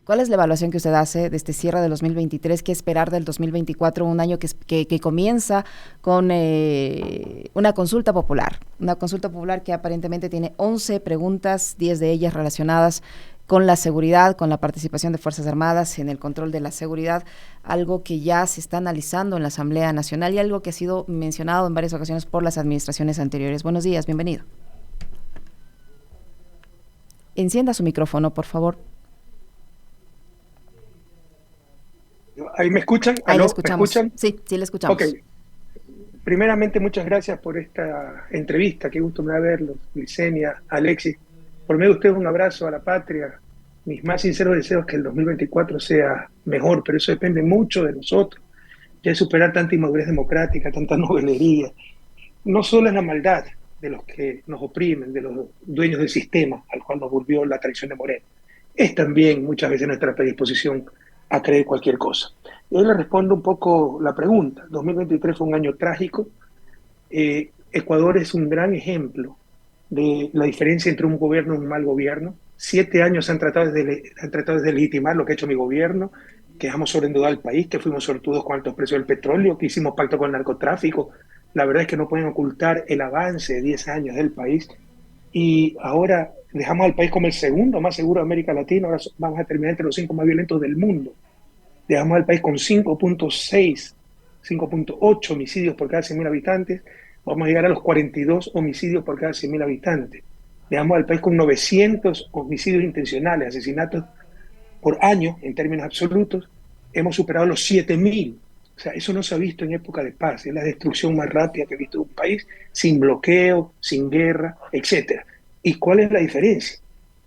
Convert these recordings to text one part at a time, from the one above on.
¿Cuál es la evaluación que usted hace de este cierre del 2023? ¿Qué esperar del 2024? Un año que comienza con una consulta popular. Una consulta popular que aparentemente tiene 11 preguntas, 10 de ellas relacionadas con la seguridad, con la participación de Fuerzas Armadas en el control de la seguridad, algo que ya se está analizando en la Asamblea Nacional y algo que ha sido mencionado en varias ocasiones por las administraciones anteriores. Buenos días, bienvenido. Encienda su micrófono, por favor. ¿Ahí me escuchan? Ahí le ¿Aló? ¿Me escuchamos. escuchan? Sí, sí le Ok. escuchamos. Primeramente, muchas gracias por esta entrevista. Qué gusto me da verlos. Licenia, Alexis. Por medio de ustedes, un abrazo a la patria. Mis más sinceros deseos que el 2024 sea mejor, pero eso depende mucho de nosotros. Ya de superar tanta inmadurez democrática, tanta novelería. No solo es la maldad de los que nos oprimen, de los dueños del sistema al cual nos volvió la traición de Moreno. Es también muchas veces nuestra predisposición a creer cualquier cosa. Y ahí le respondo un poco la pregunta. 2023 fue un año trágico. Ecuador es un gran ejemplo de la diferencia entre un gobierno y un mal gobierno. 7 años han tratado de legitimar lo que ha hecho mi gobierno, que dejamos sobreendeudado al país, que fuimos sortudos con altos precios del petróleo, que hicimos pacto con el narcotráfico. La verdad es que no pueden ocultar el avance de 10 años del país. Y ahora dejamos al país como el segundo más seguro de América Latina. Ahora vamos a terminar entre los 5 más violentos del mundo. Dejamos al país con 5.6, 5.8 homicidios por cada 100.000 habitantes. Vamos a llegar a los 42 homicidios por cada 100.000 habitantes. Dejamos al país con 900 homicidios intencionales, asesinatos por año en términos absolutos. Hemos superado los 7.000. O sea, eso no se ha visto en época de paz. Es la destrucción más rápida que he visto de un país, sin bloqueo, sin guerra, etcétera. ¿Y cuál es la diferencia?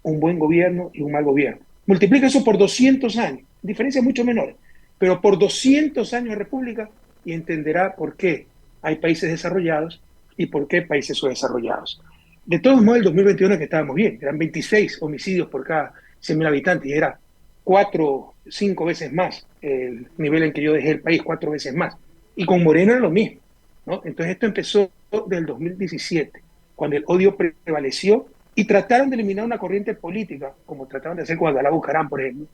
Un buen gobierno y un mal gobierno. Multiplica eso por 200 años, diferencias mucho menores, pero por 200 años de república y entenderá por qué hay países desarrollados y por qué países subdesarrollados. De todos modos, el 2021 que estábamos bien, eran 26 homicidios por cada 100.000 habitantes y era 4, 5 veces más el nivel en que yo dejé el país, 4 veces más. Y con Moreno era lo mismo, ¿no? Entonces esto empezó del 2017, cuando el odio prevaleció y trataron de eliminar una corriente política, como trataron de hacer con Abdalá Bucaram, por ejemplo,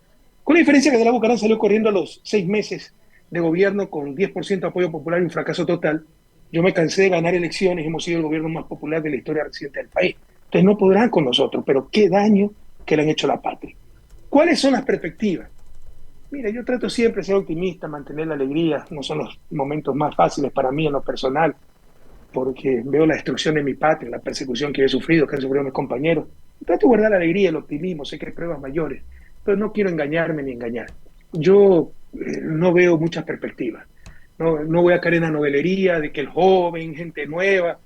con la diferencia que Abdalá Bucaram salió corriendo a los 6 meses de gobierno con 10% de apoyo popular y un fracaso total. Yo me cansé de ganar elecciones y hemos sido el gobierno más popular de la historia reciente del país. Entonces no podrán con nosotros, pero qué daño que le han hecho a la patria. ¿Cuáles son las perspectivas? Mira, yo trato siempre de ser optimista, mantener la alegría. No son los momentos más fáciles para mí en lo personal, porque veo la destrucción de mi patria, la persecución que he sufrido, que han sufrido mis compañeros. Trato de guardar la alegría, el optimismo, sé que hay pruebas mayores, pero no quiero engañarme ni engañar. Yo no veo muchas perspectivas. No voy a caer en la novelería de que el joven, gente nueva,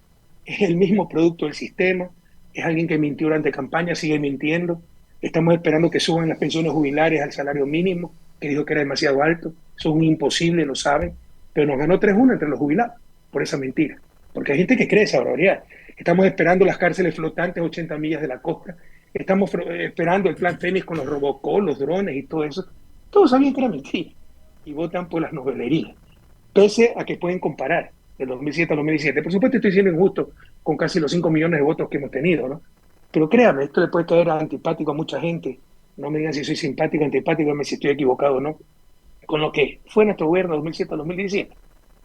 es el mismo producto del sistema, es alguien que mintió durante campaña, sigue mintiendo. Estamos esperando que suban las pensiones jubilares al salario mínimo, que dijo que era demasiado alto. Eso es un imposible, lo saben, pero nos ganó 3-1 entre los jubilados por esa mentira. Porque hay gente que cree esa barbaridad. Estamos esperando las cárceles flotantes a 80 millas de la costa. Estamos esperando el plan Fénix con los robocalls, los drones y todo eso. Todos sabían que era mentira. Y votan por las novelerías. Pese a que pueden comparar del 2007 al 2017. Por supuesto, estoy siendo injusto con casi los 5 millones de votos que hemos tenido, ¿no? Pero créame, esto le puede caer antipático a mucha gente. No me digan si soy simpático o antipático, si estoy equivocado o no. Con lo que fue nuestro gobierno 2007 al 2017.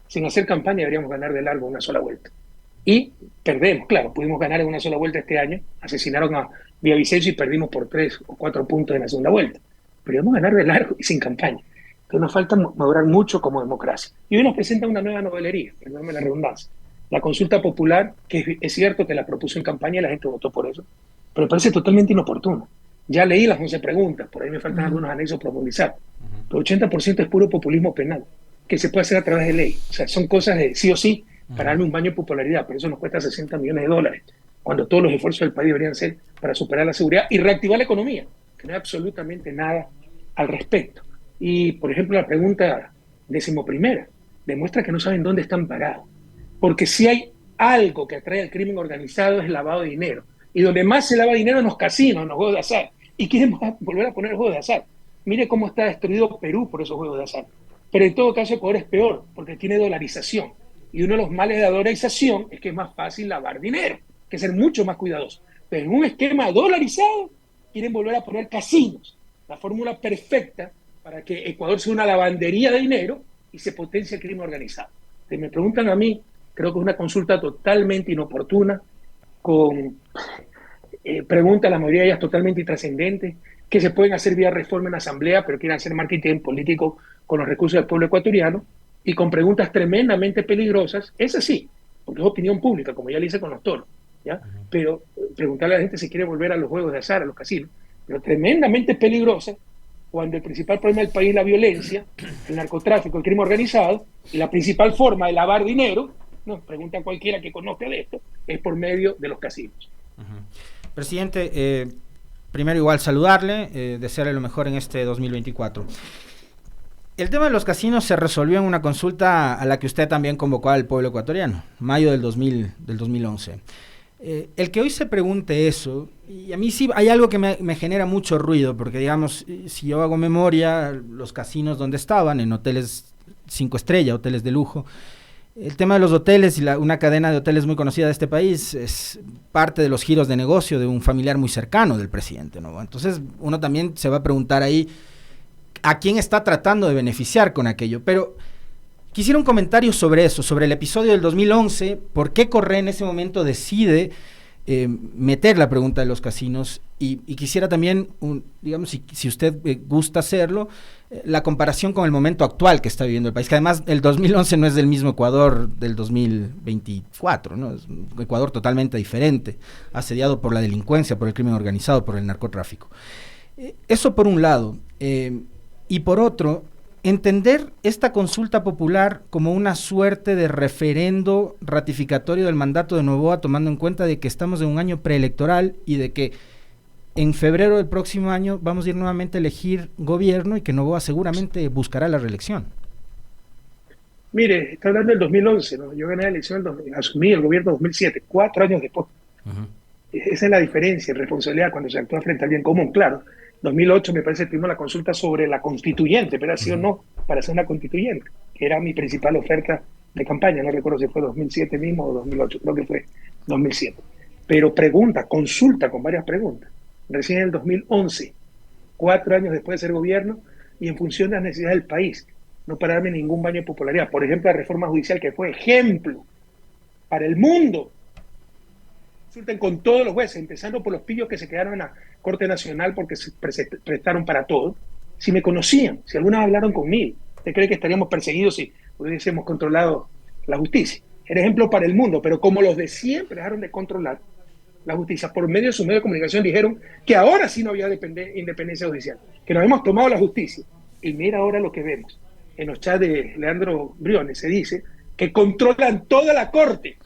Sin hacer campaña deberíamos ganar de largo una sola vuelta. Y perdemos, claro, pudimos ganar en una sola vuelta este año. Asesinaron a Villavicencio y perdimos por 3 o 4 puntos en la segunda vuelta. Pero íbamos a ganar de largo y sin campaña. Entonces nos falta madurar mucho como democracia. Y hoy nos presenta una nueva novelería, perdóname la redundancia. La consulta popular, que es cierto que la propuso en campaña y la gente votó por eso, pero me parece totalmente inoportuno. Ya leí las 11 preguntas, por ahí me faltan Ujú. algunos anexos por movilizar. Pero 80% es puro populismo penal, que se puede hacer a través de ley. O sea, son cosas de sí o sí para darle un baño de popularidad, pero eso nos cuesta 60 millones de dólares, cuando todos los esfuerzos del país deberían ser para superar la seguridad y reactivar la economía, que no hay absolutamente nada al respecto. Y, por ejemplo, la pregunta 11ª demuestra que no saben dónde están parados. Porque si hay algo que atrae al crimen organizado es el lavado de dinero. Y donde más se lava dinero en los casinos, en los juegos de azar. Y quieren volver a poner juegos de azar. Mire cómo está destruido Perú por esos juegos de azar. Pero en todo caso Ecuador es peor, porque tiene dolarización. Y uno de los males de la dolarización es que es más fácil lavar dinero, que ser mucho más cuidadoso. Pero en un esquema dolarizado quieren volver a poner casinos. la fórmula perfecta para que Ecuador sea una lavandería de dinero y se potencie el crimen organizado. Si me preguntan a mí, creo que es una consulta totalmente inoportuna, con preguntas, la mayoría de ellas totalmente intrascendentes, que se pueden hacer vía reforma en asamblea, pero quieren hacer marketing político con los recursos del pueblo ecuatoriano, y con preguntas tremendamente peligrosas, es así, porque es opinión pública, como ya le hice con los toros, ¿ya? Pero preguntarle a la gente si quiere volver a los juegos de azar, a los casinos, pero tremendamente peligrosa, cuando el principal problema del país es la violencia, el narcotráfico, el crimen organizado, y la principal forma de lavar dinero, no, pregunta a cualquiera que conozca de esto, es por medio de los casinos. Presidente, primero igual saludarle, desearle lo mejor en este 2024. El tema de los casinos se resolvió en una consulta a la que usted también convocó al pueblo ecuatoriano, mayo del 2011. El que hoy se pregunte eso, y a mí sí hay algo que me genera mucho ruido, porque digamos, si yo hago memoria, los casinos donde estaban, en hoteles 5 estrellas, hoteles de lujo, el tema de los hoteles y una cadena de hoteles muy conocida de este país es parte de los giros de negocio de un familiar muy cercano del presidente, ¿no? Entonces uno también se va a preguntar ahí a quién está tratando de beneficiar con aquello, pero quisiera un comentario sobre eso, sobre el episodio del 2011, por qué Correa en ese momento decide meter la pregunta de los casinos y quisiera también, digamos, si usted gusta hacerlo, la comparación con el momento actual que está viviendo el país, que además el 2011 no es del mismo Ecuador del 2024, ¿no? Es un Ecuador totalmente diferente, asediado por la delincuencia, por el crimen organizado, por el narcotráfico. Eso por un lado, y por otro, entender esta consulta popular como una suerte de referendo ratificatorio del mandato de Noboa, tomando en cuenta de que estamos en un año preelectoral y de que en febrero del próximo año vamos a ir nuevamente a elegir gobierno y que Noboa seguramente buscará la reelección. Mire, está hablando del 2011, ¿no? Yo gané la elección, asumí el gobierno en 2007, 4 años después. Esa es la diferencia, responsabilidad cuando se actúa frente al bien común, claro. 2008 me parece que tuvimos la consulta sobre la constituyente, pero así o no, para ser una constituyente, que era mi principal oferta de campaña, no recuerdo si fue 2007 mismo o 2008, creo que fue 2007. Pero consulta con varias preguntas. Recién en el 2011, 4 años después de ser gobierno y en función de las necesidades del país, no para darme ningún baño de popularidad. Por ejemplo, la reforma judicial que fue ejemplo para el mundo. Consulten con todos los jueces, empezando por los pillos que se quedaron en la Corte Nacional porque se prestaron para todo. Si me conocían, si alguna vez hablaron conmigo, ¿usted cree que estaríamos perseguidos si hubiésemos controlado la justicia? Era ejemplo para el mundo, pero como los de siempre dejaron de controlar la justicia, por medio de su medio de comunicación dijeron que ahora sí no había independencia judicial, que nos hemos tomado la justicia. Y mira ahora lo que vemos. En los chats de Leandro Briones se dice que controlan toda la Corte.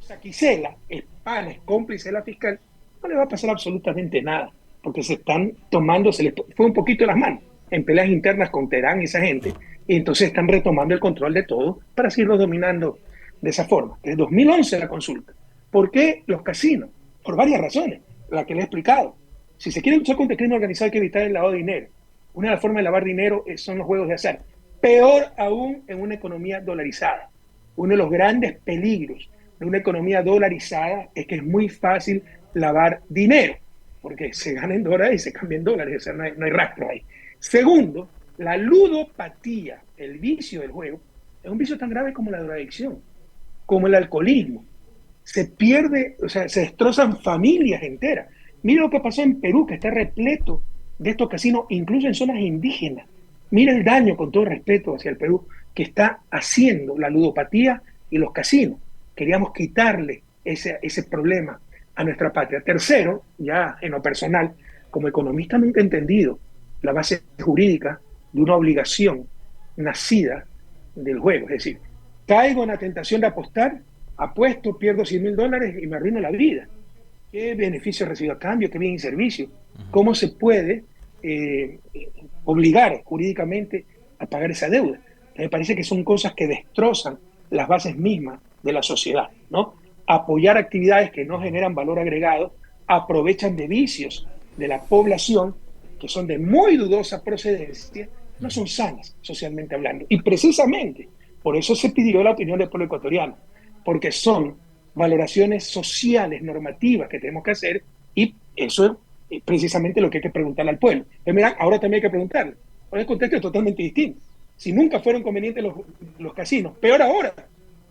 O sea, Quisela es pana, es cómplice de la fiscal, no le va a pasar absolutamente nada, porque se están tomando, se les fue un poquito de las manos en peleas internas con Terán y esa gente, y entonces están retomando el control de todo para seguirlo dominando de esa forma. Desde 2011 la consulta. ¿Por qué los casinos? Por varias razones, la que le he explicado. Si se quiere luchar contra el crimen organizado hay que evitar el lavado de dinero. Una de las formas de lavar dinero son los juegos de azar. Peor aún en una economía dolarizada. Uno de los grandes peligros de una economía dolarizada es que es muy fácil lavar dinero, porque se gana en dólares y se cambia en dólares, o sea, no hay rastro ahí. Segundo, la ludopatía, el vicio del juego, es un vicio tan grave como la drogadicción, como el alcoholismo. Se pierde, o sea, se destrozan familias enteras. Mira lo que pasó en Perú, que está repleto de estos casinos, incluso en zonas indígenas. Mira el daño, con todo respeto hacia el Perú, que está haciendo la ludopatía y los casinos. Queríamos quitarle ese problema a nuestra patria. Tercero, ya en lo personal, como economista nunca he entendido la base jurídica de una obligación nacida del juego. Es decir, caigo en la tentación de apostar, apuesto, pierdo $100,000 y me arruino la vida. ¿Qué beneficio recibo a cambio? ¿Qué bien y servicio? ¿Cómo se puede obligar jurídicamente a pagar esa deuda? Me parece que son cosas que destrozan las bases mismas de la sociedad, ¿no? Apoyar actividades que no generan valor agregado, aprovechan de vicios de la población que son de muy dudosa procedencia, no son sanas socialmente hablando. Y precisamente por eso se pidió la opinión del pueblo ecuatoriano, porque son valoraciones sociales, normativas que tenemos que hacer, y eso precisamente lo que hay que preguntarle al pueblo. Pero mira, ahora también hay que preguntarle. Ahora el contexto es totalmente distinto. Si nunca fueron convenientes los casinos, peor ahora,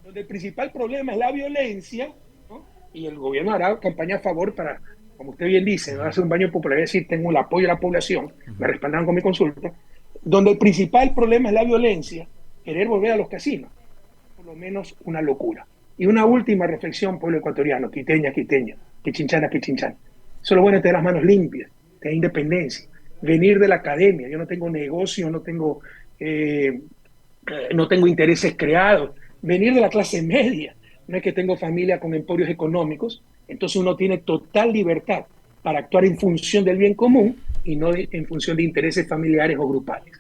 donde el principal problema es la violencia, ¿no? Y el gobierno hará campaña a favor para, como usted bien dice, no hacer un baño popular, es decir, tengo el apoyo de la población, me respaldaron con mi consulta, donde el principal problema es la violencia, querer volver a los casinos, por lo menos una locura. Y una última reflexión, pueblo ecuatoriano, quiteña, pichinchana. Solo bueno tener las manos limpias, tener independencia, venir de la academia. Yo no tengo negocio, no tengo intereses creados. Venir de la clase media, no es que tengo familia con emporios económicos, entonces uno tiene total libertad para actuar en función del bien común y no en función de intereses familiares o grupales.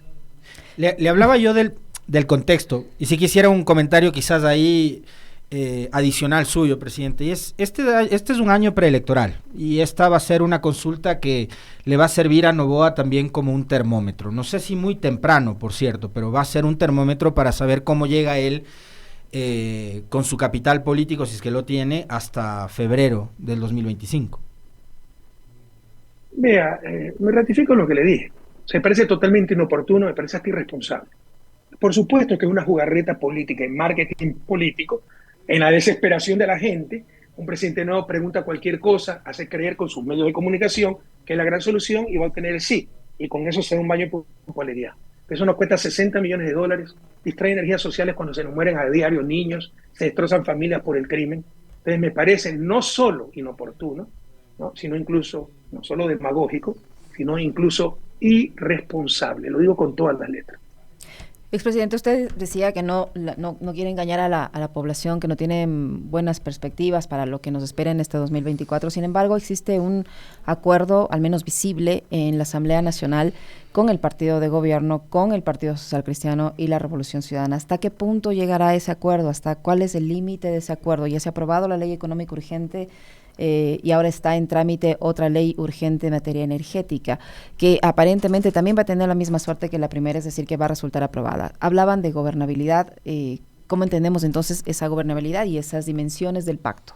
Le hablaba yo del contexto, y si quisiera un comentario quizás ahí adicional suyo, presidente. Y este es un año preelectoral, y esta va a ser una consulta que le va a servir a Noboa también como un termómetro. No sé si muy temprano, por cierto, pero va a ser un termómetro para saber cómo llega él con su capital político, si es que lo tiene, hasta febrero del 2025. Vea, me ratifico en lo que le dije. Se parece totalmente inoportuno, me parece hasta irresponsable. Por supuesto que es una jugarreta política y marketing político. En la desesperación de la gente, un presidente nuevo pregunta cualquier cosa, hace creer con sus medios de comunicación que es la gran solución y va a obtener el sí. Y con eso se da un baño de popularidad. Eso nos cuesta $60 millones, distrae energías sociales cuando se nos mueren a diario niños, se destrozan familias por el crimen. Entonces me parece no solo inoportuno, ¿no? Sino incluso, no solo demagógico, sino incluso irresponsable. Lo digo con todas las letras. Expresidente, usted decía que no quiere engañar a la población, que no tiene buenas perspectivas para lo que nos espera en este 2024. Sin embargo, existe un acuerdo, al menos visible, en la Asamblea Nacional con el partido de gobierno, con el Partido Social Cristiano y la Revolución Ciudadana. ¿Hasta qué punto llegará ese acuerdo? ¿Hasta cuál es el límite de ese acuerdo? Ya se ha aprobado la ley económica urgente y ahora está en trámite otra ley urgente en materia energética, que aparentemente también va a tener la misma suerte que la primera, es decir, que va a resultar aprobada. Hablaban de gobernabilidad. ¿Cómo entendemos entonces esa gobernabilidad y esas dimensiones del pacto?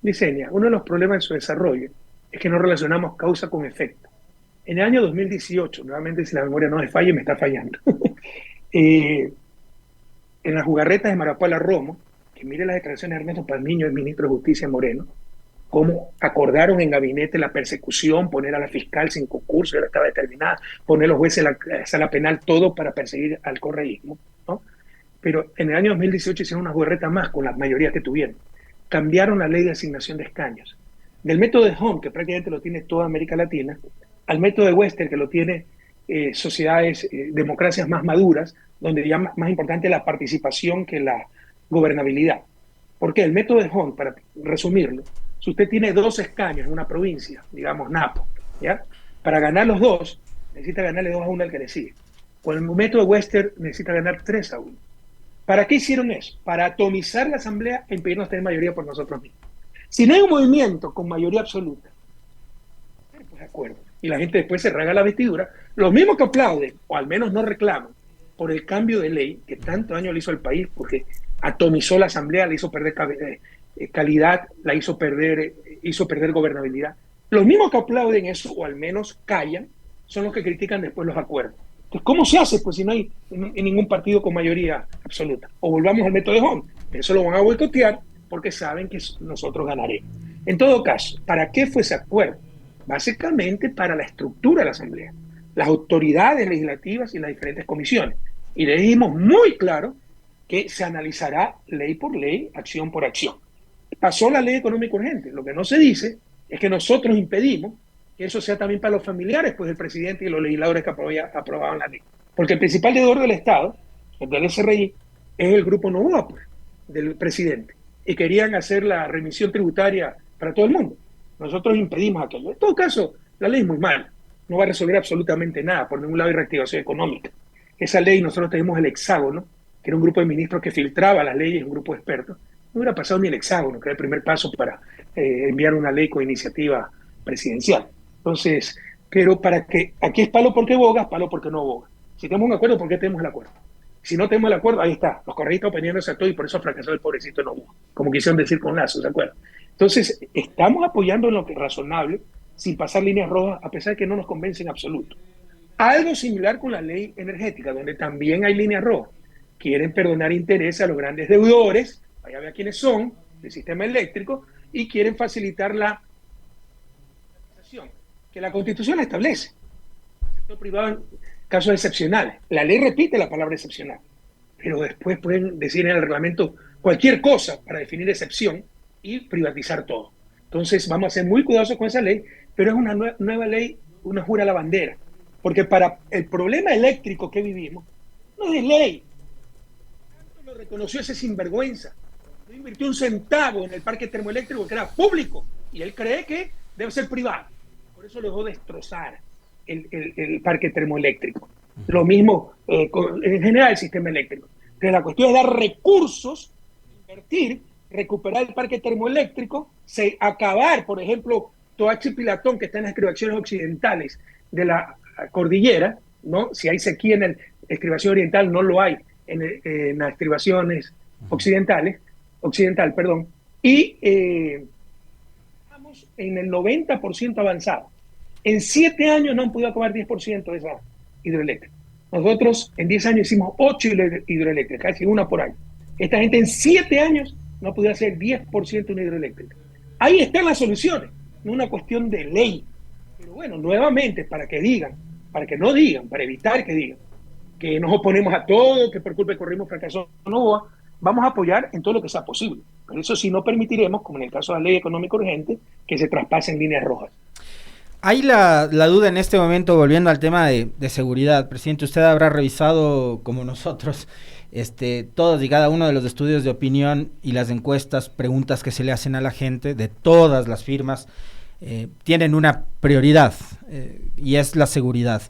Licenia, uno de los problemas de su desarrollo es que no relacionamos causa con efecto. En el año 2018, nuevamente si la memoria no me falla, me está fallando, en las jugarretas de Marapuala Romo, que mire las declaraciones de Ernesto Palmiño, el ministro de Justicia Moreno, cómo acordaron en gabinete la persecución, poner a la fiscal sin concurso, ya estaba determinada, poner a los jueces en la sala penal, todo para perseguir al correísmo, ¿no? Pero en el año 2018 hicieron una jugarreta más con las mayorías que tuvieron. Cambiaron la ley de asignación de escaños. Del método de Home, que prácticamente lo tiene toda América Latina, al método de Western, que lo tiene sociedades, democracias más maduras, donde ya más importante la participación que la gobernabilidad. ¿Por qué? El método de Home, para resumirlo, si usted tiene 2 escaños en una provincia, digamos Napo, ¿ya? Para ganar los 2, necesita ganarle 2-1 al que le sigue. Con el método de Western necesita ganar 3-1. ¿Para qué hicieron eso? Para atomizar la asamblea e impedirnos tener mayoría por nosotros mismos. Si no hay un movimiento con mayoría absoluta, pues de acuerdo. Y la gente después se rasga la vestidura. Los mismos que aplauden, o al menos no reclaman, por el cambio de ley que tanto daño le hizo al país, porque atomizó la asamblea, le hizo perder calidad, la hizo perder gobernabilidad. Los mismos que aplauden eso, o al menos callan, son los que critican después los acuerdos. Entonces, ¿cómo se hace? Pues si no hay en ningún partido con mayoría absoluta. O volvamos al método de Home. Eso lo van a boicotear porque saben que nosotros ganaremos. En todo caso, ¿para qué fue ese acuerdo? Básicamente para la estructura de la asamblea, las autoridades legislativas y las diferentes comisiones. Y le dijimos muy claro que se analizará ley por ley, acción por acción. Pasó la ley económica urgente. Lo que no se dice es que nosotros impedimos que eso sea también para los familiares, pues, del presidente y los legisladores que aprobaban la ley. Porque el principal deudor del Estado, el del SRI, es el grupo Noboa, pues, del presidente. Y querían hacer la remisión tributaria para todo el mundo. Nosotros impedimos aquello. En todo caso, la ley es muy mala. No va a resolver absolutamente nada. Por ningún lado hay reactivación económica. Esa ley, nosotros tenemos el Hexágono, que era un grupo de ministros que filtraba las leyes, un grupo de expertos. No hubiera pasado ni el Hexágono, que era el primer paso para enviar una ley con iniciativa presidencial. Entonces, pero para que aquí es palo porque bogas, palo porque no bogas. Si tenemos un acuerdo, ¿por qué tenemos el acuerdo? Si no tenemos el acuerdo, ahí está. Los correístas oponiéndose a todo y por eso fracasó el pobrecito de Noboa, como quisieron decir con Lazo, ¿se acuerdan? Entonces, estamos apoyando en lo que es razonable sin pasar líneas rojas, a pesar de que no nos convence en absoluto. Algo similar con la ley energética, donde también hay líneas rojas. Quieren perdonar intereses a los grandes deudores, vaya a ver quiénes son, del sistema eléctrico, y quieren facilitar la privatización, que la Constitución la establece. El sector privado en casos excepcionales. La ley repite la palabra excepcional, pero después pueden decir en el reglamento cualquier cosa para definir excepción y privatizar todo. Entonces vamos a ser muy cuidadosos con esa ley, pero es una nueva ley, una jura a la bandera, porque para el problema eléctrico que vivimos, no es ley. Tanto lo reconoció ese sinvergüenza. No invirtió un centavo en el parque termoeléctrico que era público y él cree que debe ser privado. Por eso lo dejó destrozar el parque termoeléctrico. Lo mismo en general el sistema eléctrico. Entonces la cuestión es dar recursos, invertir, recuperar el parque termoeléctrico, acabar, por ejemplo, Toachi Pilatón, que está en las estribaciones occidentales de la cordillera, ¿no? Si hay sequía en la estribación oriental, no lo hay en las estribaciones occidental, y estamos en el 90% avanzado. En 7 años no han podido acabar 10% de esa hidroeléctrica. Nosotros en 10 años hicimos 8 hidroeléctricas, casi una por año. Esta gente en 7 años no ha podido hacer 10% de una hidroeléctrica. Ahí están las soluciones, no una cuestión de ley. Pero bueno, nuevamente, para que no digan, para evitar que digan que nos oponemos a todo, que por culpa de Correísmo fracasó Novoa, vamos a apoyar en todo lo que sea posible. Pero eso sí, no permitiremos, como en el caso de la ley económica urgente, que se traspasen líneas rojas. Hay la duda en este momento, volviendo al tema de seguridad. Presidente, usted habrá revisado, como nosotros, todos y cada uno de los estudios de opinión y las encuestas, preguntas que se le hacen a la gente de todas las firmas, tienen una prioridad, y es la seguridad.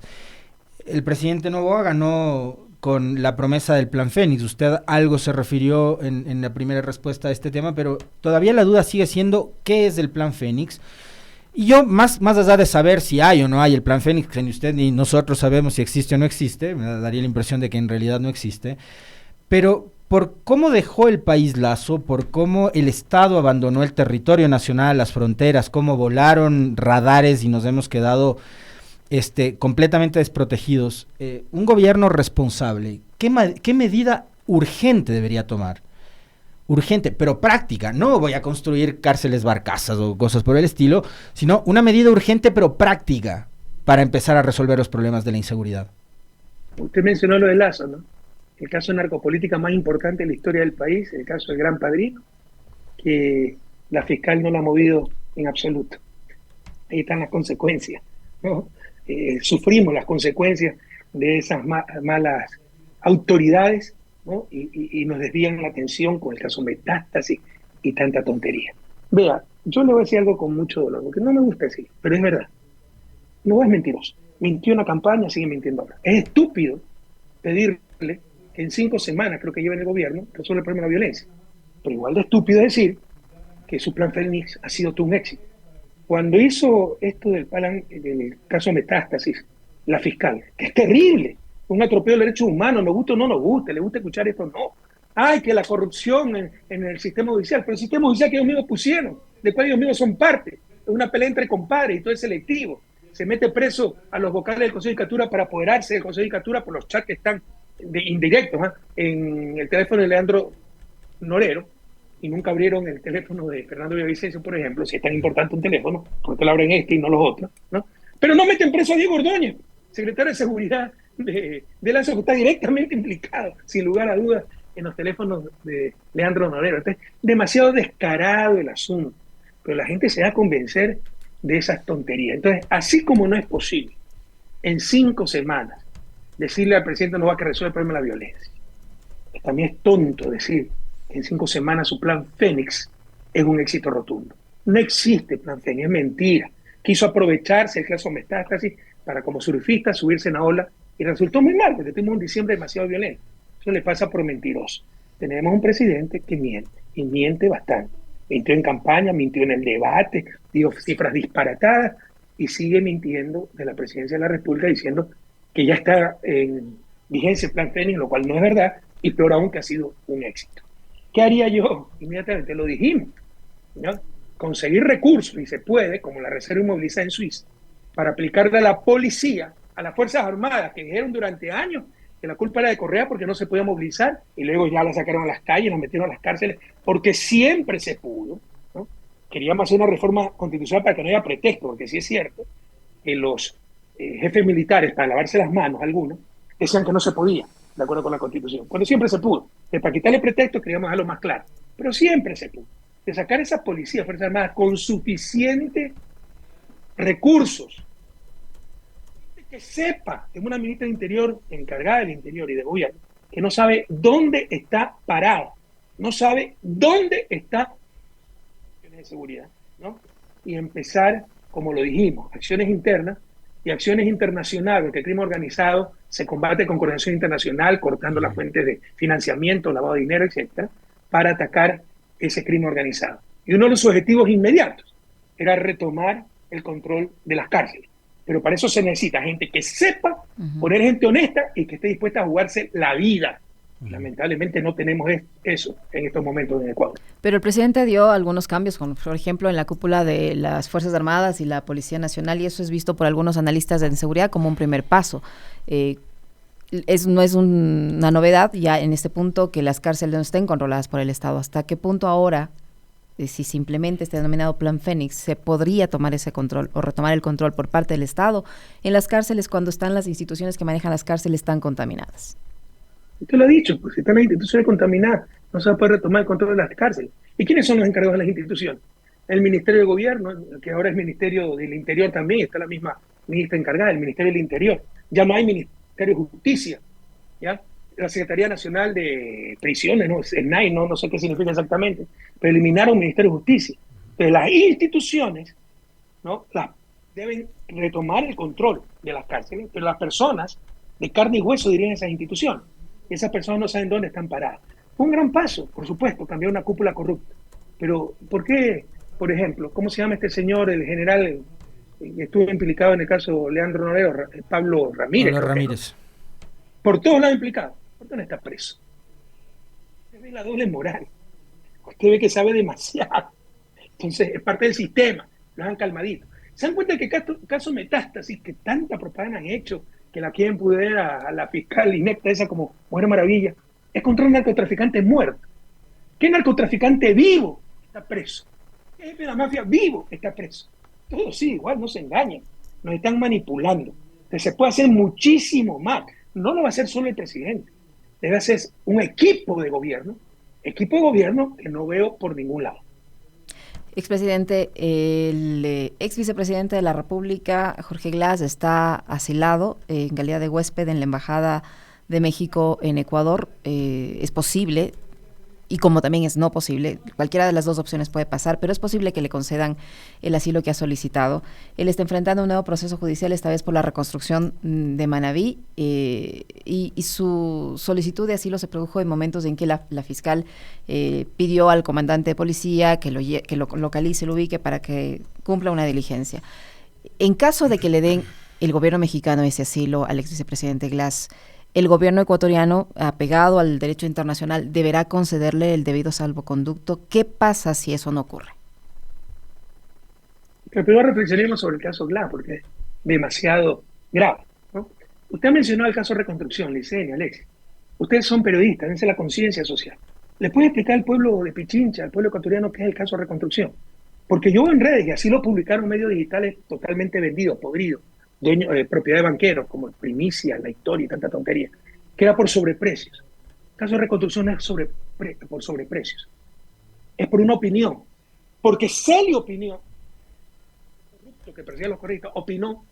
El presidente Noboa ganó con la promesa del Plan Fénix. Usted algo se refirió en la primera respuesta a este tema, pero todavía la duda sigue siendo ¿qué es el Plan Fénix? Y yo, más allá de saber si hay o no hay el Plan Fénix, que ni usted ni nosotros sabemos si existe o no existe, me daría la impresión de que en realidad no existe, pero por cómo dejó el país Lazo, por cómo el Estado abandonó el territorio nacional, las fronteras, cómo volaron radares y nos hemos quedado completamente desprotegidos, un gobierno responsable, ¿qué medida urgente debería tomar? Urgente, pero práctica. No voy a construir cárceles barcazas o cosas por el estilo, sino una medida urgente pero práctica para empezar a resolver los problemas de la inseguridad. Usted mencionó lo de Lazo, ¿no? El caso de narcopolítica más importante de la historia del país, el caso del Gran Padrino, que la fiscal no lo ha movido en absoluto. Ahí están las consecuencias, ¿no? Sufrimos las consecuencias de esas malas autoridades, ¿no? Y nos desvían la atención con el caso Metástasis y tanta tontería. Vea, yo le voy a decir algo con mucho dolor, porque no me gusta decir, pero es verdad. No es mentiroso. Mintió en la campaña, sigue mintiendo ahora. Es estúpido pedirle que en 5 semanas, creo que lleva en el gobierno, resuelva el problema de la violencia. Pero igual de estúpido decir que su plan Fénix ha sido todo un éxito. Cuando hizo esto del caso Metástasis, la fiscal, que es terrible, un atropello de derechos humanos, nos gusta o no nos gusta, le gusta escuchar esto o no. Ay, que la corrupción en el sistema judicial, pero el sistema judicial que ellos mismos pusieron, de cual ellos mismos son parte, es una pelea entre compadres y todo es selectivo. Se mete preso a los vocales del Consejo de Judicatura para apoderarse del Consejo de Judicatura por los chats que están indirectos en el teléfono de Leandro Norero, y nunca abrieron el teléfono de Fernando Villavicencio, por ejemplo, si es tan importante un teléfono, porque lo abren y no los otros, ¿no? Pero no meten preso a Diego Ordóñez, secretario de Seguridad de Lazo, que está directamente implicado, sin lugar a dudas, en los teléfonos de Leandro Norero. Entonces, demasiado descarado el asunto, pero la gente se da a convencer de esas tonterías. Entonces, así como no es posible en 5 semanas decirle al presidente Noboa que resuelve el problema de la violencia, también es tonto decir que en 5 semanas su plan Fénix es un éxito rotundo. No existe plan Fénix, es mentira. Quiso aprovecharse el caso Metástasis para, como surfista, subirse en la ola y resultó muy mal, porque tuvimos un diciembre demasiado violento. Eso le pasa por mentiroso. Tenemos un presidente que miente, y miente bastante. Mintió en campaña, mintió en el debate, dio cifras disparatadas y sigue mintiendo de la presidencia de la República diciendo que ya está en vigencia el plan Fénix, lo cual no es verdad, y peor aún que ha sido un éxito. ¿Qué haría yo? Inmediatamente lo dijimos, ¿no? conseguir recursos, y se puede, como la Reserva Inmovilizada en Suiza, para aplicarle a la policía, a las Fuerzas Armadas, que dijeron durante años que la culpa era de Correa porque no se podía movilizar, y luego ya la sacaron a las calles, la metieron a las cárceles, porque siempre se pudo, ¿no? Queríamos hacer una reforma constitucional para que no haya pretexto, porque sí es cierto que los jefes militares, para lavarse las manos, algunos, decían que no se podía, de acuerdo con la Constitución, cuando siempre se pudo. Para quitarle pretexto queríamos dejarlo más claro, pero siempre se pudo. De sacar esas policías, Fuerzas Armadas, con suficientes recursos, que sepa, es una ministra de Interior encargada del Interior y de Gobierno, que no sabe dónde está parada, no sabe dónde está de seguridad, ¿no? Y empezar, como lo dijimos, acciones internas y acciones internacionales, porque el crimen organizado se combate con coordinación internacional, cortando las fuentes de financiamiento, lavado de dinero, etcétera, para atacar ese crimen organizado. Y uno de los objetivos inmediatos era retomar el control de las cárceles. Pero para eso se necesita gente que sepa poner gente honesta y que esté dispuesta a jugarse la vida. Lamentablemente no tenemos eso en estos momentos en Ecuador. Pero el presidente dio algunos cambios, como por ejemplo en la cúpula de las Fuerzas Armadas y la Policía Nacional, y eso es visto por algunos analistas de seguridad como un primer paso. No es una novedad ya en este punto que las cárceles no estén controladas por el Estado. ¿Hasta qué punto ahora, si simplemente este denominado Plan Fénix, se podría tomar ese control o retomar el control por parte del Estado en las cárceles cuando están las instituciones que manejan las cárceles tan contaminadas? Usted lo ha dicho, pues si están las instituciones contaminadas, no se va a poder retomar el control de las cárceles. ¿Y quiénes son los encargados de las instituciones? El Ministerio de Gobierno, que ahora es Ministerio del Interior también, está la misma ministra encargada, el Ministerio del Interior. Ya no hay Ministerio de Justicia, ¿ya? La Secretaría Nacional de Prisiones, ¿no? SENAI, no sé qué significa exactamente, pero eliminaron el Ministerio de Justicia. Entonces las instituciones, ¿no?, deben retomar el control de las cárceles, pero las personas de carne y hueso dirigen esas instituciones. Y esas personas no saben dónde están paradas. Fue un gran paso, por supuesto, cambiar una cúpula corrupta. Pero, ¿por qué, por ejemplo, cómo se llama este señor, el general que estuvo implicado en el caso Leandro Norero, Pablo Ramírez? Pablo Ramírez. Por todos lados implicado. ¿Por qué no está preso? Usted ve la doble moral. Usted ve que sabe demasiado. Entonces, es parte del sistema. Lo han calmadito. ¿Se dan cuenta que caso Metástasis, que tanta propaganda han hecho, que la quieren poner a la fiscal inepta esa como Mujer Maravilla, es contra un narcotraficante muerto? ¿Qué narcotraficante vivo está preso? ¿Qué jefe de la mafia vivo está preso? Todo sí, igual, no se engañan. Nos están manipulando. Entonces, se puede hacer muchísimo más. No lo va a hacer solo el presidente. Debe hacer un equipo de gobierno que no veo por ningún lado. Expresidente, el ex vicepresidente de la República, Jorge Glass, está asilado en calidad de huésped en la Embajada de México en Ecuador. Es posible, y como también es no posible, cualquiera de las dos opciones puede pasar, pero es posible que le concedan el asilo que ha solicitado. Él está enfrentando un nuevo proceso judicial, esta vez por la reconstrucción de Manabí, y su solicitud de asilo se produjo en momentos en que la fiscal pidió al comandante de policía que lo localice, lo ubique para que cumpla una diligencia. En caso de que le den el gobierno mexicano ese asilo al ex vicepresidente Glass, el gobierno ecuatoriano, apegado al derecho internacional, deberá concederle el debido salvoconducto. ¿Qué pasa si eso no ocurre? Pero primero reflexionemos sobre el caso Glass, porque es demasiado grave, ¿no? Usted mencionó el caso Reconstrucción, Licenia, Alexis. Ustedes son periodistas, dense la conciencia social. ¿Le puede explicar al pueblo de Pichincha, al pueblo ecuatoriano, qué es el caso Reconstrucción? Porque yo en redes, y así lo publicaron medios digitales totalmente vendidos, podridos, propiedad de banqueros, como Primicia, La Historia y tanta tontería, que era por sobreprecios. El caso de Reconstrucción no es por sobreprecios, es por una opinión. Porque Celio opinó, que perseguía a los correístas, opinó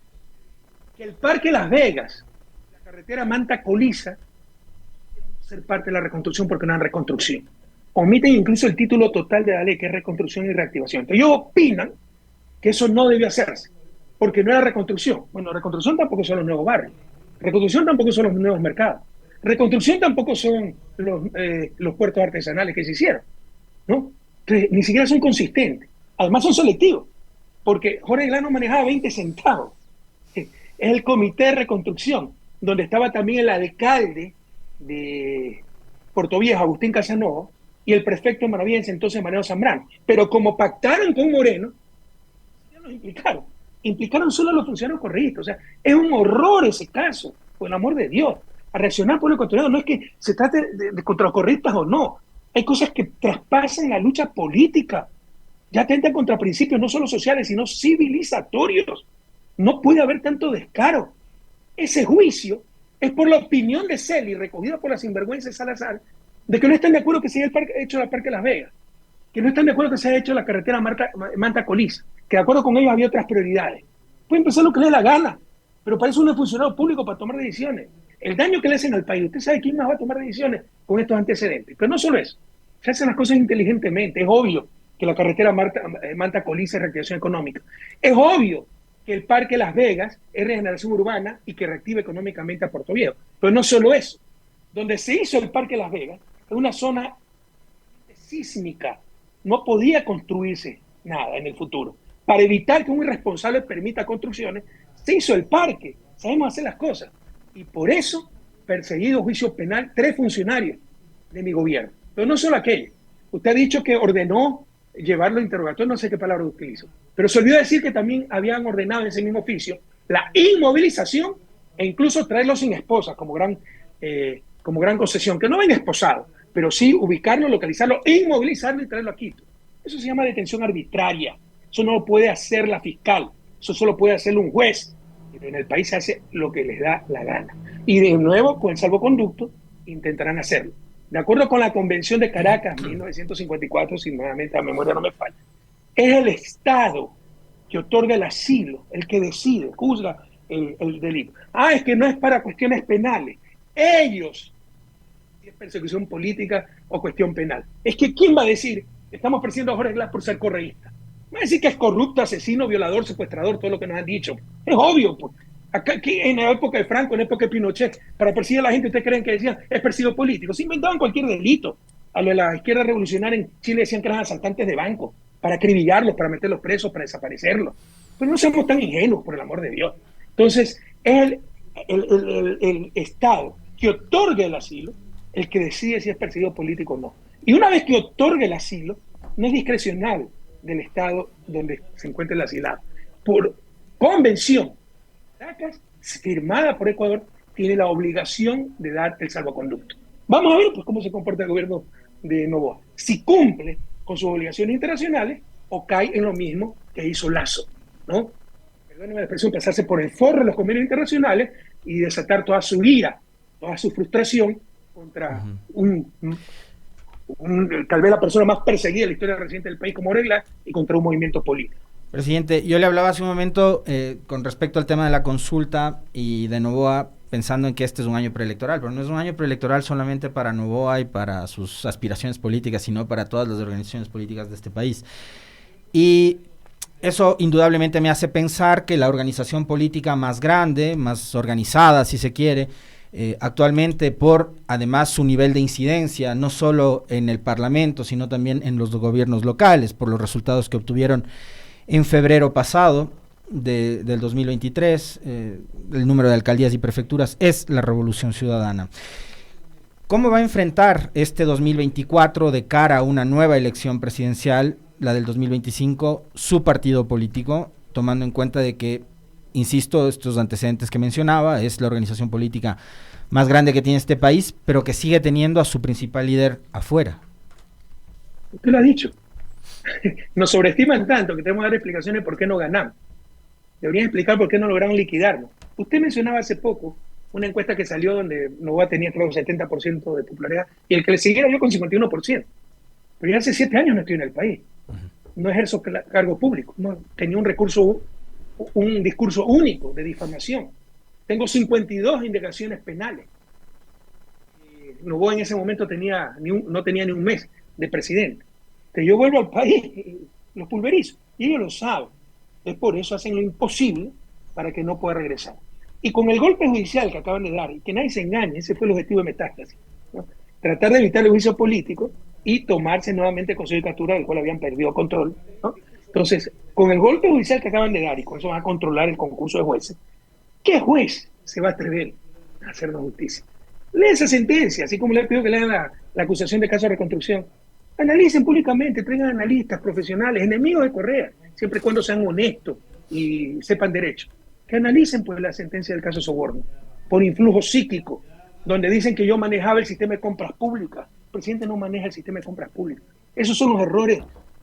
que el Parque Las Vegas, la carretera Manta-Coliza, ser parte de la reconstrucción porque no es reconstrucción. Omiten incluso el título total de la ley, que es reconstrucción y reactivación. Entonces ellos opinan que eso no debió hacerse, porque no era reconstrucción. Bueno, reconstrucción tampoco son los nuevos barrios. Reconstrucción tampoco son los nuevos mercados. Reconstrucción tampoco son los puertos artesanales que se hicieron, ¿no? Entonces, ni siquiera son consistentes. Además son selectivos, porque Jorge Glass no manejaba 20 centavos. Es el Comité de Reconstrucción, donde estaba también el alcalde de Puerto Viejo, Agustín Casanova, y el prefecto maravillense, entonces Mariano Zambrano. Pero como pactaron con Moreno, ya los implicaron solo a los funcionarios correístas. O sea, es un horror ese caso, por el amor de Dios. A reaccionar por el ecuatoriano no es que se trate de contra los correístas o no. Hay cosas que traspasan la lucha política. Ya atentan contra principios no solo sociales, sino civilizatorios. No puede haber tanto descaro. Ese juicio es por la opinión de Celi, recogida por la sinvergüenza de Salazar, de que no están de acuerdo que se haya hecho el Parque Las Vegas, que no están de acuerdo que se haya hecho la carretera Manta-Colís, que de acuerdo con ellos había otras prioridades. Pueden pensar lo que les dé la gana, pero para eso uno es funcionario público, para tomar decisiones. El daño que le hacen al país, usted sabe quién más va a tomar decisiones con estos antecedentes. Pero no solo eso, se hacen las cosas inteligentemente. Es obvio que la carretera Manta-Colís es reactivación económica. Es obvio que el Parque Las Vegas es regeneración urbana y que reactiva económicamente a Puerto Viejo. Pero no solo eso. Donde se hizo el Parque Las Vegas es una zona sísmica. No podía construirse nada en el futuro. Para evitar que un irresponsable permita construcciones, se hizo el parque. Sabemos hacer las cosas. Y por eso, perseguido juicio penal, 3 funcionarios de mi gobierno. Pero no solo aquellos. Usted ha dicho que ordenó llevarlo a interrogatorio, no sé qué palabra utilizo. Pero se olvidó decir que también habían ordenado en ese mismo oficio la inmovilización e incluso traerlo sin esposa como gran concesión, que no venga esposado, pero sí ubicarlo, localizarlo, inmovilizarlo y traerlo a Quito. Eso se llama detención arbitraria. Eso no lo puede hacer la fiscal, eso solo puede hacerlo un juez. Pero en el país se hace lo que les da la gana. Y de nuevo, con el salvoconducto, intentarán hacerlo. De acuerdo con la Convención de Caracas, 1954, si nuevamente la memoria no me falla, es el Estado que otorga el asilo, el que decide, juzga el delito. Es que no es para cuestiones penales. Ellos, si es persecución política o cuestión penal. Es que ¿quién va a decir? Estamos persiguiendo a Jorge Glass por ser correísta. Va a decir que es corrupto, asesino, violador, secuestrador, todo lo que nos han dicho. Es obvio, pues. Acá, aquí, en la época de Franco, en la época de Pinochet, para perseguir a la gente, ¿ustedes creen que decían es perseguido político? Se inventaban cualquier delito. A lo de la izquierda revolucionaria en Chile decían que eran asaltantes de banco, para acribillarlos, para meterlos presos, para desaparecerlos. Pero no somos tan ingenuos, por el amor de Dios. Entonces, es el Estado que otorga el asilo el que decide si es perseguido político o no. Y una vez que otorga el asilo, no es discrecional del Estado donde se encuentra el asilado. Por convención, Caracas, firmada por Ecuador, tiene la obligación de dar el salvoconducto. Vamos a ver pues, cómo se comporta el gobierno de Noboa. Si cumple con sus obligaciones internacionales o cae en lo mismo que hizo Lazo, ¿no? Perdónenme la expresión, pasarse por el forro de los convenios internacionales y desatar toda su ira, toda su frustración contra tal vez la persona más perseguida de la historia reciente del país como Regla y contra un movimiento político. Presidente, yo le hablaba hace un momento con respecto al tema de la consulta y de Noboa, pensando en que este es un año preelectoral, pero no es un año preelectoral solamente para Noboa y para sus aspiraciones políticas, sino para todas las organizaciones políticas de este país. Y eso indudablemente me hace pensar que la organización política más grande, más organizada, si se quiere, actualmente por además su nivel de incidencia, no solo en el Parlamento, sino también en los gobiernos locales, por los resultados que obtuvieron en febrero pasado del 2023, el número de alcaldías y prefecturas, es la Revolución Ciudadana. ¿Cómo va a enfrentar este 2024 de cara a una nueva elección presidencial, la del 2025, su partido político, tomando en cuenta de que, insisto, estos antecedentes que mencionaba, es la organización política más grande que tiene este país, pero que sigue teniendo a su principal líder afuera? Usted lo ha dicho. Nos sobreestiman tanto que tenemos que dar explicaciones por qué no ganamos. Deberían explicar por qué no lograron liquidarnos. Usted mencionaba hace poco una encuesta que salió donde Noboa tenía, creo, un 70% de popularidad y el que le siguiera yo con 51%. Pero ya hace 7 años no estoy en el país. No ejerzo cargo público. No, tenía un discurso único de difamación. Tengo 52 indagaciones penales. Noboa en ese momento no tenía ni un mes de presidente. Que yo vuelvo al país, los pulverizo. Y ellos lo saben. Es por eso hacen lo imposible para que no pueda regresar. Y con el golpe judicial que acaban de dar, y que nadie se engañe, ese fue el objetivo de Metástasis, ¿no? Tratar de evitar el juicio político y tomarse nuevamente el Consejo de Captura, del cual habían perdido control, ¿no? Entonces, con el golpe judicial que acaban de dar, y con eso van a controlar el concurso de jueces, ¿qué juez se va a atrever a hacernos justicia? Lee esa sentencia, así como le pido que lean la acusación de caso de reconstrucción. Analicen públicamente, traigan analistas profesionales, enemigos de Correa, siempre y cuando sean honestos y sepan derecho. Que analicen pues la sentencia del caso Soborno, por influjo psíquico, donde dicen que yo manejaba el sistema de compras públicas. El presidente no maneja el sistema de compras públicas. Esos son los errores,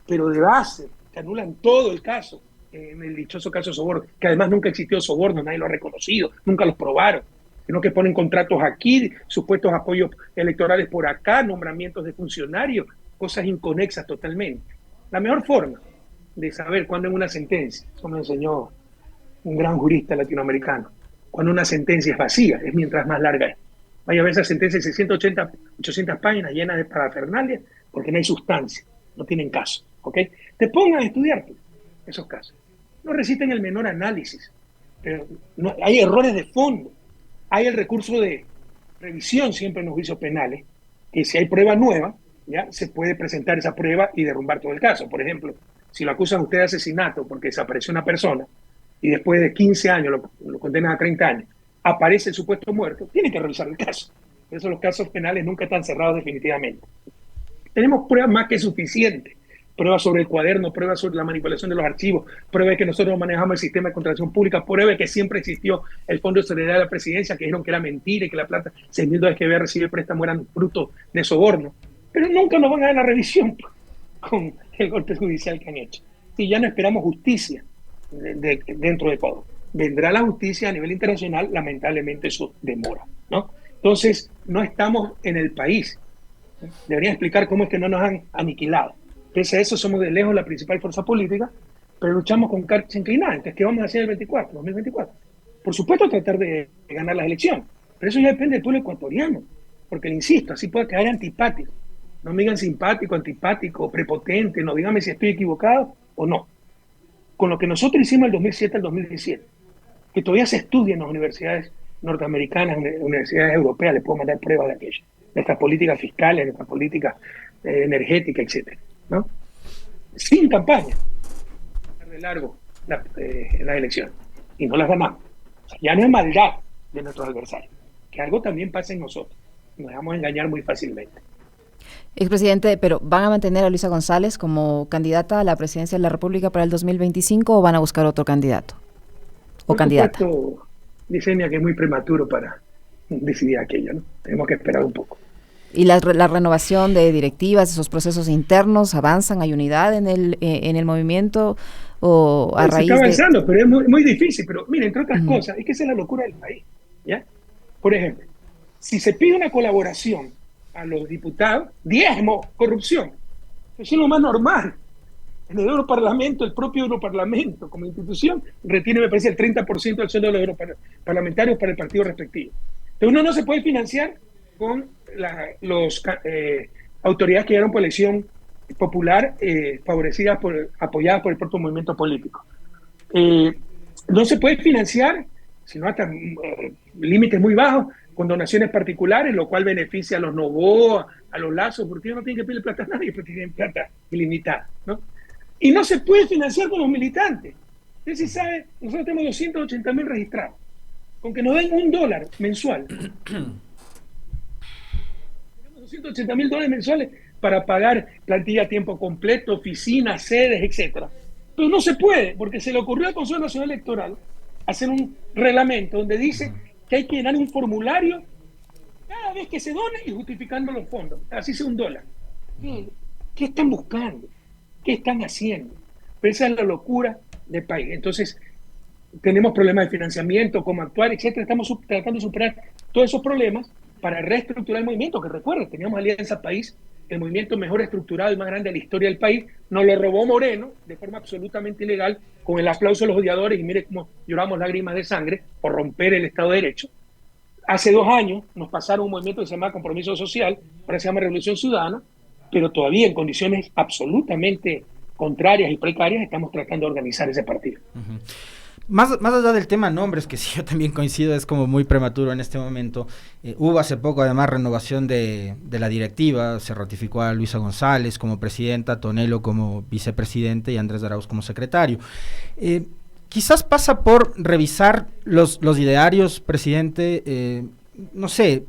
pero de base, que anulan todo el caso, en el dichoso caso Soborno, que además nunca existió soborno, nadie lo ha reconocido, nunca los probaron, sino que ponen contratos aquí, supuestos apoyos electorales por acá, nombramientos de funcionarios, cosas inconexas totalmente. La mejor forma de saber cuándo en una sentencia, eso me enseñó un gran jurista latinoamericano, cuando una sentencia es vacía, es mientras más larga es. Vaya a ver esa sentencia de 680, 800 páginas llenas de parafernalia, porque no hay sustancia, no tienen caso, ¿ok? Te pongan a estudiar esos casos. No resisten el menor análisis, pero no, hay errores de fondo. Hay el recurso de revisión siempre en los juicios penales, que si hay prueba nueva, ya se puede presentar esa prueba y derrumbar todo el caso. Por ejemplo, si lo acusan usted de asesinato porque desapareció una persona y después de 15 años lo condenan a 30 años, aparece el supuesto muerto, tiene que revisar el caso. Por eso los casos penales nunca están cerrados definitivamente. Tenemos pruebas más que suficientes. Pruebas sobre el cuaderno, pruebas sobre la manipulación de los archivos, pruebas de que nosotros manejamos el sistema de contratación pública, pruebas de que siempre existió el Fondo de Solidaridad de la Presidencia, que dijeron que era mentira y que la plata, $6,000 que había recibido el préstamo eran fruto de soborno. Pero nunca nos van a dar la revisión con el golpe judicial que han hecho. Y ya no esperamos justicia dentro de todo. Vendrá la justicia a nivel internacional, lamentablemente eso demora, ¿no? Entonces, no estamos en el país. Deberían explicar cómo es que no nos han aniquilado. Pese a eso, somos de lejos la principal fuerza política, pero luchamos con cartas inclinadas. Entonces, ¿qué vamos a hacer en el 2024? Por supuesto, tratar de ganar las elecciones, pero eso ya depende del pueblo ecuatoriano, porque, le insisto, así puede caer antipático. No me digan simpático, antipático, prepotente, no, díganme si estoy equivocado o no. Con lo que nosotros hicimos del 2007 al 2017, que todavía se estudia en las universidades norteamericanas, universidades europeas, les puedo mandar pruebas de aquello, de nuestras políticas fiscales, de nuestras políticas energéticas, etcétera, ¿no? Sin campaña, de largo las elecciones, y no las ganamos. O sea, ya no es maldad de nuestros adversarios, que algo también pasa en nosotros, nos dejamos engañar muy fácilmente. Expresidente, pero ¿van a mantener a Luisa González como candidata a la presidencia de la República para el 2025 o van a buscar otro candidato o candidata? Por supuesto, Licenia, que es muy prematuro para decidir aquello, ¿no? Tenemos que esperar un poco. ¿Y la renovación de directivas, esos procesos internos, avanzan? ¿Hay unidad en el movimiento o a raíz de...? Se está avanzando, pero es muy, muy difícil. Pero mire, entre otras cosas, es que esa es la locura del país, ¿ya? Por ejemplo, si se pide una colaboración a los diputados, diezmo, corrupción. Eso es lo más normal. En el Europarlamento, el propio Europarlamento como institución retiene, me parece, el 30% del sueldo de los europarlamentarios para el partido respectivo. Entonces uno no se puede financiar con las autoridades que llegaron por elección popular, apoyadas por el propio movimiento político. No se puede financiar, sino hasta límites muy bajos, con donaciones particulares, lo cual beneficia a los Novoa, a los Lazos, porque ellos no tienen que pedirle plata a nadie, porque tienen plata ilimitada, ¿no? Y no se puede financiar con los militantes. Usted sí sabe, nosotros tenemos 280,000 registrados. Con que nos den $1 mensual. Tenemos $280,000 mensuales para pagar plantilla a tiempo completo, oficinas, sedes, etcétera. Pero no se puede, porque se le ocurrió al Consejo Nacional Electoral hacer un reglamento donde dice que hay que llenar un formulario cada vez que se done y justificando los fondos, así sea $1. ¿Qué están buscando? ¿Qué están haciendo? Pero esa es la locura del país. Entonces, tenemos problemas de financiamiento, cómo actuar, etcétera. Estamos tratando de superar todos esos problemas para reestructurar el movimiento, que recuerden, teníamos Alianza País, el movimiento mejor estructurado y más grande de la historia del país, nos lo robó Moreno de forma absolutamente ilegal, con el aplauso de los odiadores, y mire cómo lloramos lágrimas de sangre por romper el Estado de Derecho. Hace 2 años nos pasaron un movimiento que se llama Compromiso Social, ahora se llama Revolución Ciudadana, pero todavía en condiciones absolutamente contrarias y precarias estamos tratando de organizar ese partido. Uh-huh. Más allá del tema nombres, que sí yo también coincido, es como muy prematuro en este momento. Hubo hace poco además renovación de la directiva, se ratificó a Luisa González como presidenta, Tonelo como vicepresidente y Andrés Arauz como secretario. Quizás pasa por revisar los idearios, presidente. No sé,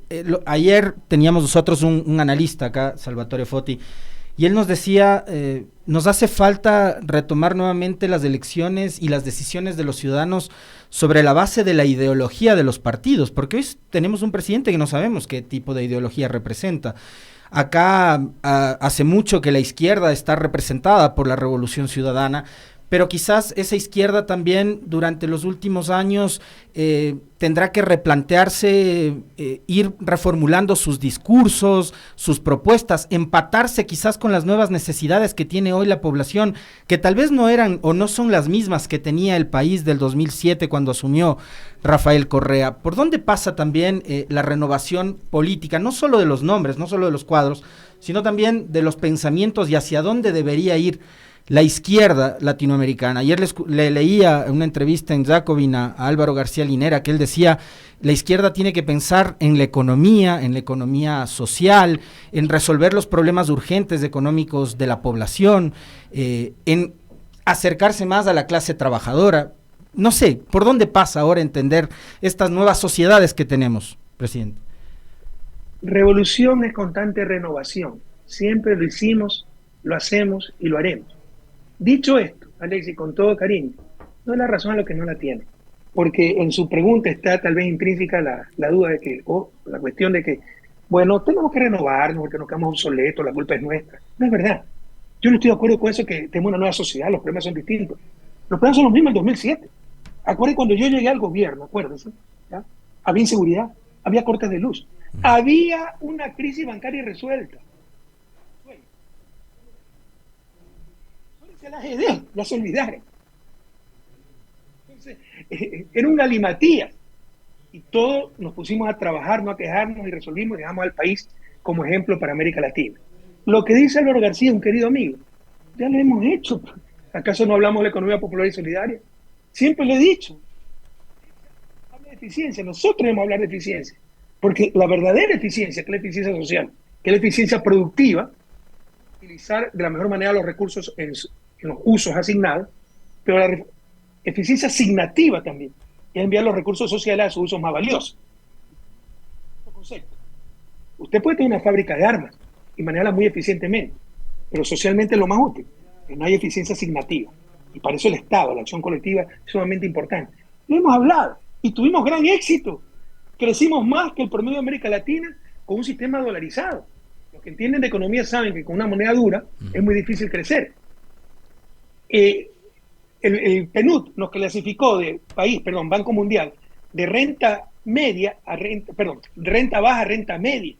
ayer teníamos nosotros un analista acá, Salvatore Foti, y él nos decía, nos hace falta retomar nuevamente las elecciones y las decisiones de los ciudadanos sobre la base de la ideología de los partidos, porque hoy tenemos un presidente que no sabemos qué tipo de ideología representa. Acá hace mucho que la izquierda está representada por la Revolución Ciudadana, pero quizás esa izquierda también durante los últimos años tendrá que replantearse, ir reformulando sus discursos, sus propuestas, empatarse quizás con las nuevas necesidades que tiene hoy la población, que tal vez no eran o no son las mismas que tenía el país del 2007 cuando asumió Rafael Correa. ¿Por dónde pasa también la renovación política, no solo de los nombres, no solo de los cuadros, sino también de los pensamientos y hacia dónde debería ir la izquierda latinoamericana? Ayer le leía una entrevista en Jacobin a Álvaro García Linera, que él decía, la izquierda tiene que pensar en la economía social, en resolver los problemas urgentes económicos de la población, en acercarse más a la clase trabajadora. No sé, ¿por dónde pasa ahora entender estas nuevas sociedades que tenemos, presidente? Revolución es constante renovación. Siempre lo hicimos, lo hacemos y lo haremos. Dicho esto, Alexis, con todo cariño, no es la razón a lo que no la tiene, porque en su pregunta está tal vez intrínseca la duda de que, o la cuestión de que, bueno, tenemos que renovarnos porque nos quedamos obsoletos, la culpa es nuestra. No es verdad. Yo no estoy de acuerdo con eso, que tenemos una nueva sociedad, los problemas son distintos. Los problemas son los mismos en 2007. Acuérdense cuando yo llegué al gobierno, acuérdense, ¿ya? Había inseguridad, había cortes de luz, había una crisis bancaria irresuelta. La ajedrez, ya se olvidaron. Entonces, era una galimatía. Y todos nos pusimos a trabajar, no a quejarnos, y resolvimos y dejamos al país como ejemplo para América Latina. Lo que dice Álvaro García, un querido amigo, ya lo hemos hecho. ¿Acaso no hablamos de la economía popular y solidaria? Siempre lo he dicho. Habla de eficiencia, nosotros debemos hablar de eficiencia. Porque la verdadera eficiencia, que es la eficiencia social, que es la eficiencia productiva, utilizar de la mejor manera los recursos en los usos asignados, pero la eficiencia asignativa también es enviar los recursos sociales a sus usos más valiosos. Concepto. Usted puede tener una fábrica de armas y manejarla muy eficientemente, pero socialmente es lo más útil, que no hay eficiencia asignativa. Y para eso el Estado, la acción colectiva, es sumamente importante. Lo hemos hablado y tuvimos gran éxito. Crecimos más que el promedio de América Latina con un sistema dolarizado. Los que entienden de economía saben que con una moneda dura es muy difícil crecer. El PNUD nos clasificó de país, Banco Mundial, de renta media a renta baja a renta media.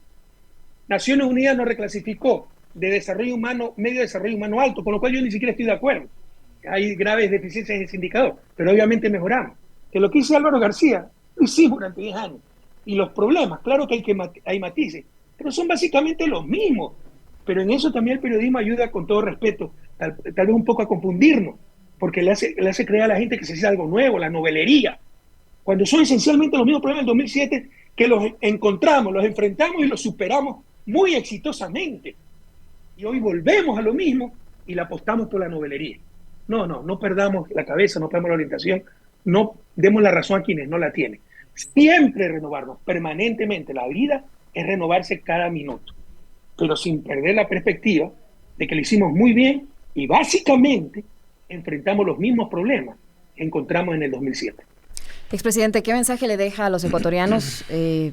Naciones Unidas nos reclasificó de desarrollo humano medio a desarrollo humano alto, con lo cual yo ni siquiera estoy de acuerdo. Hay graves deficiencias en ese indicador, pero obviamente mejoramos. Que lo que hizo Álvaro García, lo hicimos durante 10 años. Y los problemas, claro que hay matices, pero son básicamente los mismos. Pero en eso también el periodismo ayuda, con todo respeto, tal vez un poco a confundirnos, porque le hace creer a la gente que se hace algo nuevo, la novelería, cuando son esencialmente los mismos problemas del 2007, que los encontramos, los enfrentamos y los superamos muy exitosamente. Y hoy volvemos a lo mismo y la apostamos por la novelería. No perdamos la cabeza, no perdamos la orientación, no demos la razón a quienes no la tienen. Siempre renovarnos, permanentemente. La vida es renovarse cada minuto, pero sin perder la perspectiva de que lo hicimos muy bien y básicamente enfrentamos los mismos problemas que encontramos en el 2007. Expresidente, ¿qué mensaje le deja a los ecuatorianos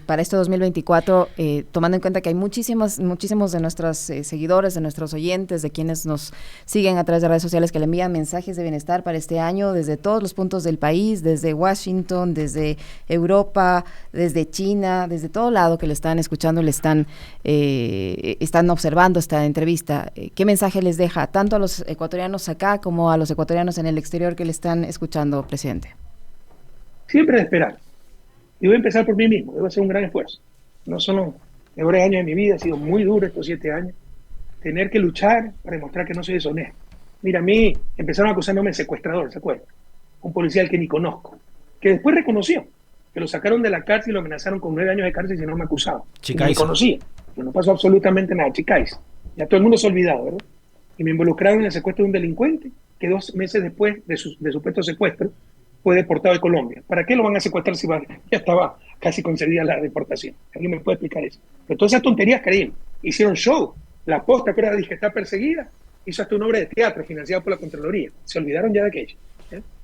para este 2024, tomando en cuenta que hay muchísimos de nuestros seguidores, de nuestros oyentes, de quienes nos siguen a través de redes sociales, que le envían mensajes de bienestar para este año desde todos los puntos del país, desde Washington, desde Europa, desde China, desde todo lado, que le están escuchando, están observando esta entrevista? ¿Qué mensaje les deja tanto a los ecuatorianos acá como a los ecuatorianos en el exterior que le están escuchando, presidente? Siempre de esperar. Y voy a empezar por mí mismo. Debo hacer un gran esfuerzo. No son los mejores años de mi vida. Ha sido muy duro estos 7 años. Tener que luchar para demostrar que no soy deshonesto. Mira, a mí empezaron acusándome de secuestrador, ¿se acuerdan? Un policía al que ni conozco. Que después reconoció que lo sacaron de la cárcel y lo amenazaron con 9 años de cárcel si no me acusaba. Y me conocía. Pero no pasó absolutamente nada. Chicais. Ya todo el mundo se ha olvidado, ¿verdad? Y me involucraron en el secuestro de un delincuente que 2 meses después de supuesto secuestro fue deportado de Colombia. ¿Para qué lo van a secuestrar si ya estaba casi concedida la deportación? ¿Alguien me puede explicar eso? Pero todas esas tonterías creían. Hicieron show. La Posta, que ahora dije está perseguida, hizo hasta una obra de teatro financiada por la Contraloría. Se olvidaron ya de aquello.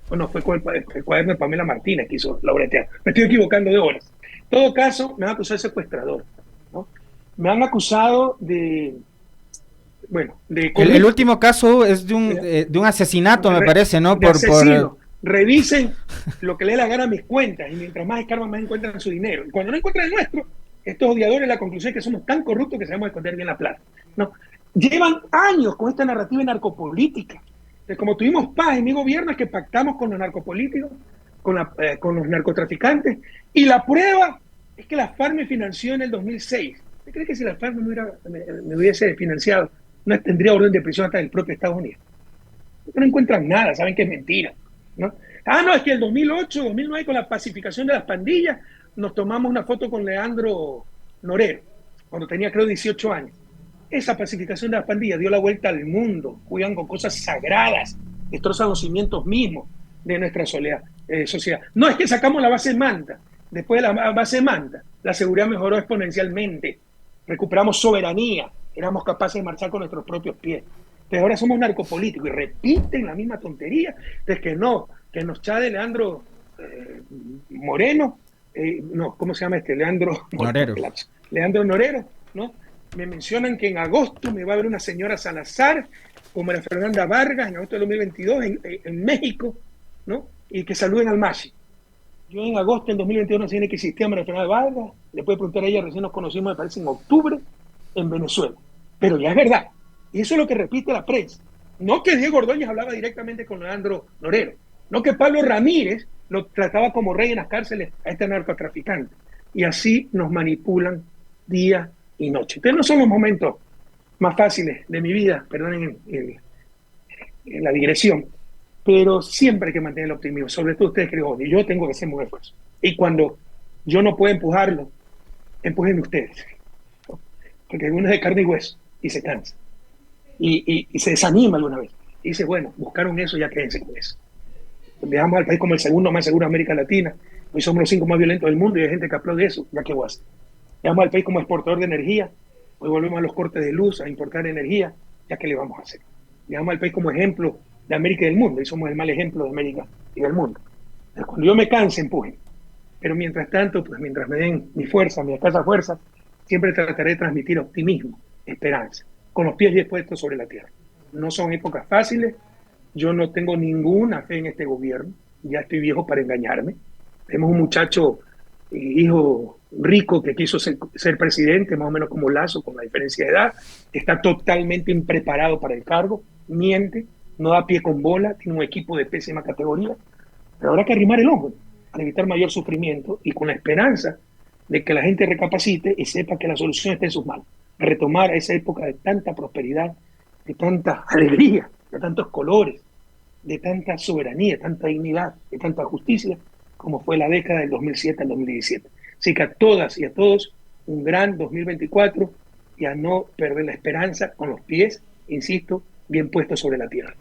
Bueno, fue con el cuaderno de Pamela Martínez que hizo la obra de teatro. Me estoy equivocando de horas. En todo caso, me han acusado de secuestrador, ¿no? Me han acusado de, bueno, el último caso es de un asesinato, me parece, ¿no? De asesino. Revisen lo que le dé la gana a mis cuentas y mientras más escarban, más encuentran su dinero. Y cuando no encuentran el nuestro, estos odiadores, la conclusión es que somos tan corruptos que sabemos esconder bien la plata. ¿No? Llevan años con esta narrativa narcopolítica. Como tuvimos paz en mi gobierno, es que pactamos con los narcopolíticos, con los narcotraficantes, y la prueba es que la FARC me financió en el 2006. ¿Usted cree que si la FARC me hubiese financiado, no tendría orden de prisión hasta el propio Estados Unidos? Porque no encuentran nada, saben que es mentira, ¿no? No, es que el 2008, 2009, con la pacificación de las pandillas, nos tomamos una foto con Leandro Norero, cuando tenía creo 18 años. Esa pacificación de las pandillas dio la vuelta al mundo, juegan con cosas sagradas, destrozan los cimientos mismos de nuestra sociedad. No es que sacamos la base Manta, después de la base Manta, la seguridad mejoró exponencialmente, recuperamos soberanía, éramos capaces de marchar con nuestros propios pies. Pero ahora somos narcopolíticos y repiten la misma tontería de que no, que nos chade Leandro Moreno, no, ¿cómo se llama este? Leandro Norero, ¿no? Me mencionan que en agosto me va a ver una señora Salazar, como la Fernanda Vargas, en agosto de 2022, en México, ¿no? Y que saluden al Machi. Yo en agosto del 2022 no sé ni que existía María Fernanda Vargas, le puede preguntar a ella, recién nos conocimos, me parece, en octubre, en Venezuela. Pero ya es verdad. Y eso es lo que repite la prensa. No que Diego Ordóñez hablaba directamente con Leandro Norero, no que Pablo Ramírez lo trataba como rey en las cárceles a este narcotraficante. Y así nos manipulan día y noche. Entonces no son los momentos más fáciles de mi vida, perdonen en la digresión, pero siempre hay que mantener el optimismo, sobre todo ustedes, queridos, y yo tengo que hacer un esfuerzo. Y cuando yo no puedo empujarlo, empujen ustedes, ¿no? Porque uno es de carne y hueso y se cansa. Y se desanima alguna vez. Y dice, bueno, buscaron eso, ya quédense con eso. Dejamos al país como el segundo más seguro de América Latina. Hoy somos los 5 más violentos del mundo y hay gente que aplaude eso, ya que guasta. Dejamos al país como exportador de energía. Hoy volvemos a los cortes de luz, a importar energía, ya que le vamos a hacer. Dejamos al país como ejemplo de América y del mundo. Y somos el mal ejemplo de América y del mundo. Entonces, cuando yo me canse, empujen. Pero mientras tanto, pues mientras me den mi fuerza, mi escasa fuerza, siempre trataré de transmitir optimismo, esperanza, con los pies bien puestos sobre la tierra. No son épocas fáciles, yo no tengo ninguna fe en este gobierno, ya estoy viejo para engañarme. Tenemos un muchacho, hijo rico, que quiso ser presidente, más o menos como Lazo, con la diferencia de edad, está totalmente impreparado para el cargo, miente, no da pie con bola, tiene un equipo de pésima categoría, pero habrá que arrimar el hombro para evitar mayor sufrimiento y con la esperanza de que la gente recapacite y sepa que la solución está en sus manos. Retomar esa época de tanta prosperidad, de tanta alegría, de tantos colores, de tanta soberanía, de tanta dignidad, de tanta justicia, como fue la década del 2007 al 2017. Así que a todas y a todos, un gran 2024 y a no perder la esperanza con los pies, insisto, bien puestos sobre la tierra.